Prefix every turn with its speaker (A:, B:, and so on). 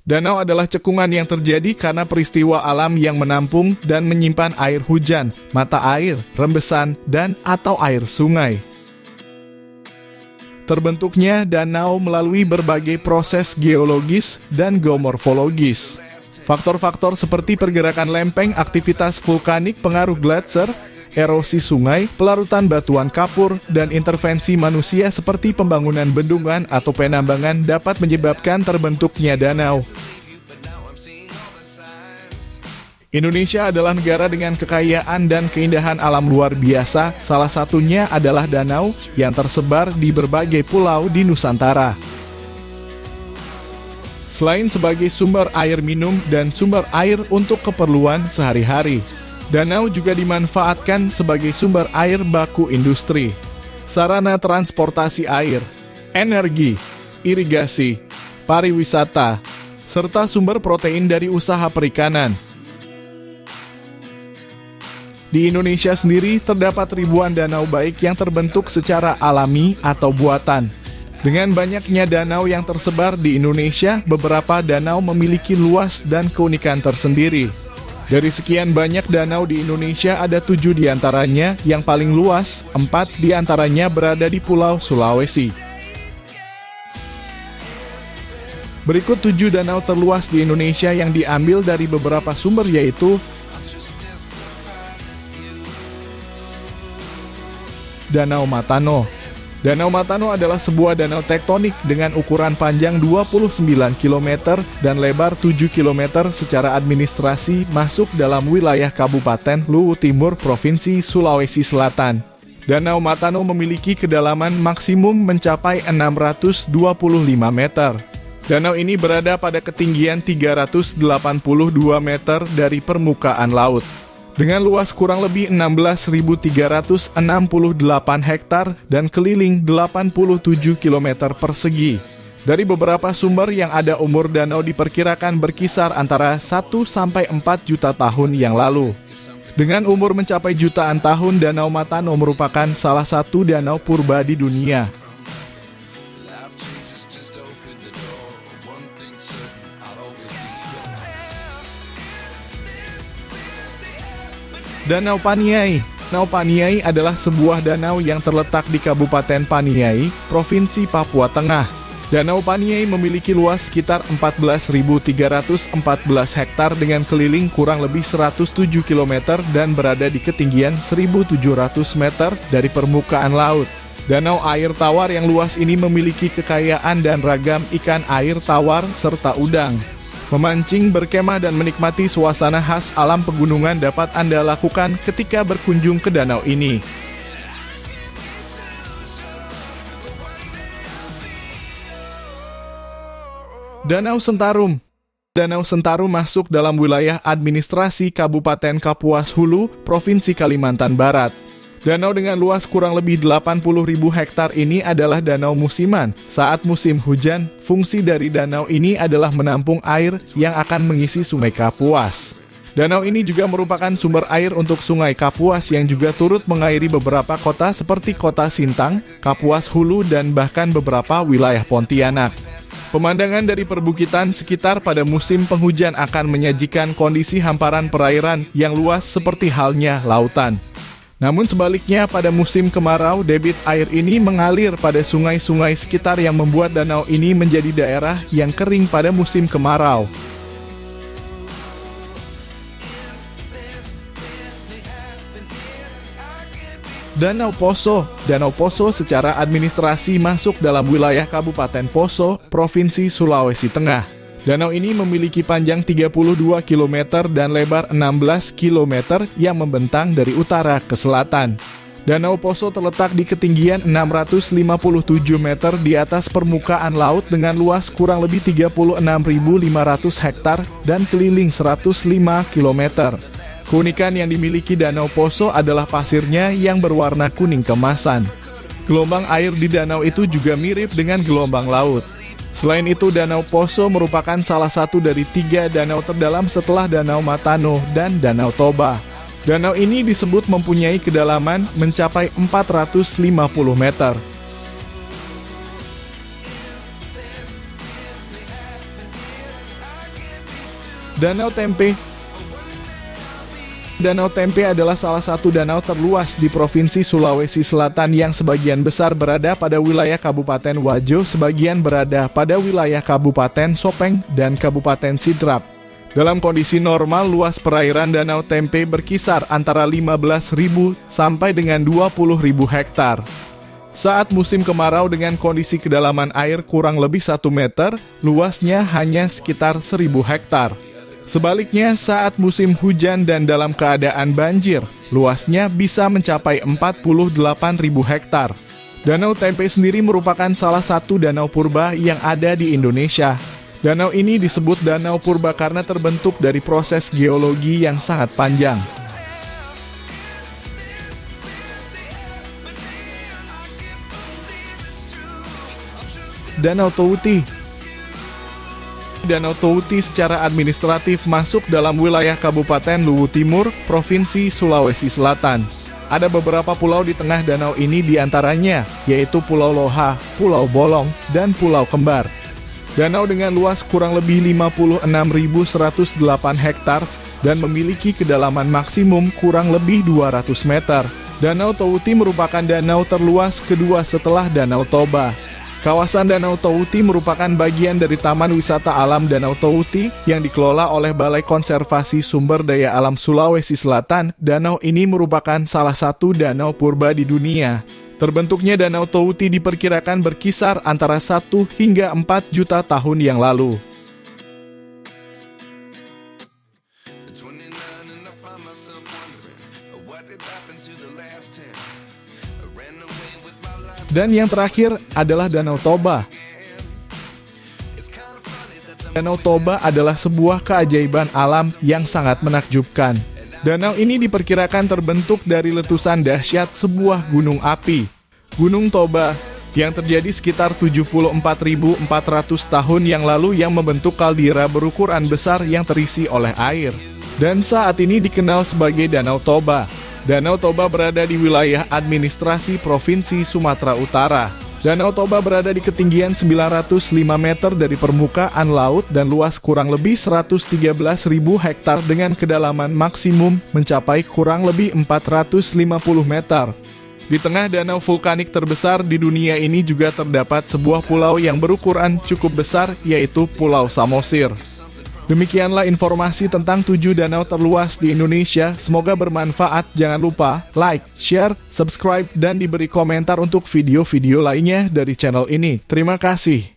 A: Danau adalah cekungan yang terjadi karena peristiwa alam yang menampung dan menyimpan air hujan, mata air, rembesan, dan atau air sungai. Terbentuknya danau melalui berbagai proses geologis dan geomorfologis. Faktor-faktor seperti pergerakan lempeng, aktivitas vulkanik, pengaruh gletser, erosi sungai, pelarutan batuan kapur, dan intervensi manusia seperti pembangunan bendungan atau penambangan dapat menyebabkan terbentuknya danau. Indonesia adalah negara dengan kekayaan dan keindahan alam luar biasa, salah satunya adalah danau yang tersebar di berbagai pulau di Nusantara. Selain sebagai sumber air minum dan sumber air untuk keperluan sehari-hari, danau juga dimanfaatkan sebagai sumber air baku industri, sarana transportasi air, energi, irigasi, pariwisata, serta sumber protein dari usaha perikanan. Di Indonesia sendiri terdapat ribuan danau baik yang terbentuk secara alami atau buatan. Dengan banyaknya danau yang tersebar di Indonesia, beberapa danau memiliki luas dan keunikan tersendiri. Dari sekian banyak danau di Indonesia, ada 7 diantaranya yang paling luas, 4 diantaranya berada di Pulau Sulawesi. Berikut 7 danau terluas di Indonesia yang diambil dari beberapa sumber, yaitu Danau Matano. Danau Matano adalah sebuah danau tektonik dengan ukuran panjang 29 km dan lebar 7 km secara administrasi masuk dalam wilayah Kabupaten Luwu Timur, Provinsi Sulawesi Selatan. Danau Matano memiliki kedalaman maksimum mencapai 625 meter. Danau ini berada pada ketinggian 382 meter dari permukaan laut. Dengan luas kurang lebih 16.368 hektar dan keliling 87 km persegi. Dari beberapa sumber yang ada, umur danau diperkirakan berkisar antara 1-4 juta tahun yang lalu. Dengan umur mencapai jutaan tahun, Danau Matano merupakan salah satu danau purba di dunia. Danau Paniai. Danau Paniai adalah sebuah danau yang terletak di Kabupaten Paniai, Provinsi Papua Tengah. Danau Paniai memiliki luas sekitar 14.314 hektar dengan keliling kurang lebih 107 km dan berada di ketinggian 1.700 meter dari permukaan laut. Danau air tawar yang luas ini memiliki kekayaan dan ragam ikan air tawar serta udang. Memancing, berkemah, dan menikmati suasana khas alam pegunungan dapat Anda lakukan ketika berkunjung ke danau ini. Danau Sentarum. Danau Sentarum masuk dalam wilayah administrasi Kabupaten Kapuas Hulu, Provinsi Kalimantan Barat. Danau dengan luas kurang lebih 80.000 hektar ini adalah danau musiman. Saat musim hujan, fungsi dari danau ini adalah menampung air yang akan mengisi Sungai Kapuas. Danau ini juga merupakan sumber air untuk Sungai Kapuas yang juga turut mengairi beberapa kota seperti Kota Sintang, Kapuas Hulu, dan bahkan beberapa wilayah Pontianak. Pemandangan dari perbukitan sekitar pada musim penghujan akan menyajikan kondisi hamparan perairan yang luas seperti halnya lautan. Namun sebaliknya, pada musim kemarau, debit air ini mengalir pada sungai-sungai sekitar yang membuat danau ini menjadi daerah yang kering pada musim kemarau. Danau Poso. Danau Poso secara administrasi masuk dalam wilayah Kabupaten Poso, Provinsi Sulawesi Tengah. Danau ini memiliki panjang 32 km dan lebar 16 km yang membentang dari utara ke selatan. Danau Poso terletak di ketinggian 657 meter di atas permukaan laut dengan luas kurang lebih 36.500 hektar dan keliling 105 km. Keunikan yang dimiliki Danau Poso adalah pasirnya yang berwarna kuning kemasan. Gelombang air di danau itu juga mirip dengan gelombang laut. Selain itu, Danau Poso merupakan salah satu dari 3 danau terdalam setelah Danau Matano dan Danau Toba. Danau ini disebut mempunyai kedalaman mencapai 450 meter. Danau Tempe. Danau Tempe adalah salah satu danau terluas di Provinsi Sulawesi Selatan yang sebagian besar berada pada wilayah Kabupaten Wajo, sebagian berada pada wilayah Kabupaten Sopeng, dan Kabupaten Sidrap. Dalam kondisi normal, luas perairan Danau Tempe berkisar antara 15.000 sampai dengan 20.000 hektar. Saat musim kemarau dengan kondisi kedalaman air kurang lebih 1 meter, luasnya hanya sekitar 1.000 hektar. Sebaliknya, saat musim hujan dan dalam keadaan banjir, luasnya bisa mencapai 48.000 hektar. Danau Tempe sendiri merupakan salah satu danau purba yang ada di Indonesia. Danau ini disebut danau purba karena terbentuk dari proses geologi yang sangat panjang. Danau Touti. Danau Touti secara administratif masuk dalam wilayah Kabupaten Luwu Timur, Provinsi Sulawesi Selatan. Ada beberapa pulau di tengah danau ini diantaranya, yaitu Pulau Loha, Pulau Bolong, dan Pulau Kembar. Danau dengan luas kurang lebih 56.108 hektar dan memiliki kedalaman maksimum kurang lebih 200 meter. Danau Touti merupakan danau terluas kedua setelah Danau Toba. Kawasan Danau Touti merupakan bagian dari Taman Wisata Alam Danau Touti yang dikelola oleh Balai Konservasi Sumber Daya Alam Sulawesi Selatan. Danau ini merupakan salah satu danau purba di dunia. Terbentuknya Danau Touti diperkirakan berkisar antara 1 hingga 4 juta tahun yang lalu. Dan yang terakhir adalah Danau Toba. Danau Toba adalah sebuah keajaiban alam yang sangat menakjubkan. Danau ini diperkirakan terbentuk dari letusan dahsyat sebuah gunung api, Gunung Toba, yang terjadi sekitar 74.400 tahun yang lalu yang membentuk kaldera berukuran besar yang terisi oleh air. Dan saat ini dikenal sebagai Danau Toba. Danau Toba berada di wilayah administrasi Provinsi Sumatera Utara. Danau Toba berada di ketinggian 905 meter dari permukaan laut dan luas kurang lebih 113.000 hektar dengan kedalaman maksimum mencapai kurang lebih 450 meter. Di tengah danau vulkanik terbesar di dunia ini juga terdapat sebuah pulau yang berukuran cukup besar, yaitu Pulau Samosir. Demikianlah informasi tentang 7 danau terluas di Indonesia. Semoga bermanfaat. Jangan lupa like, share, subscribe, dan diberi komentar untuk video-video lainnya dari channel ini. Terima kasih.